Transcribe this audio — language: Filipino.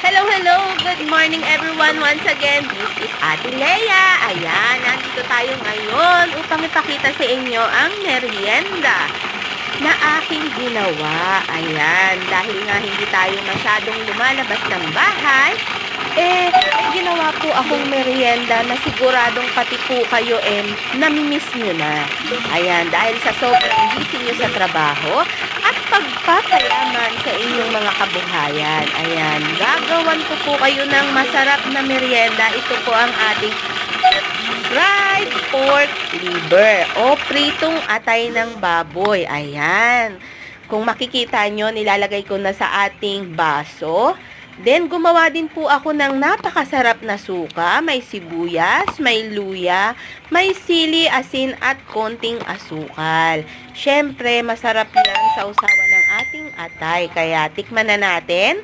Hello, hello! Good morning everyone! Once again, this is Ate Lea. Ayan, nandito tayo ngayon upang ipakita sa inyo ang merienda na aking ginawa. Ayan, dahil nga hindi tayo masyadong lumalabas ng bahay, may ginawa po akong merienda na siguradong pati po kayo namimiss nyo na. Ayan, dahil sa sobrang busy nyo sa trabaho at pagpapayaman sa inyong mga kabuhayan. Ayan, gagawan ko po kayo ng masarap na merienda. Ito po ang ating fried pork liver o pritong atay ng baboy. Ayan. Kung makikita nyo, nilalagay ko na sa ating baso. Then, gumawa din po ako ng napakasarap na suka. May sibuyas, may luya, may sili, asin, at konting asukal. Siyempre, masarap yan sa usawa ng ating atay. Kaya, tikman na natin.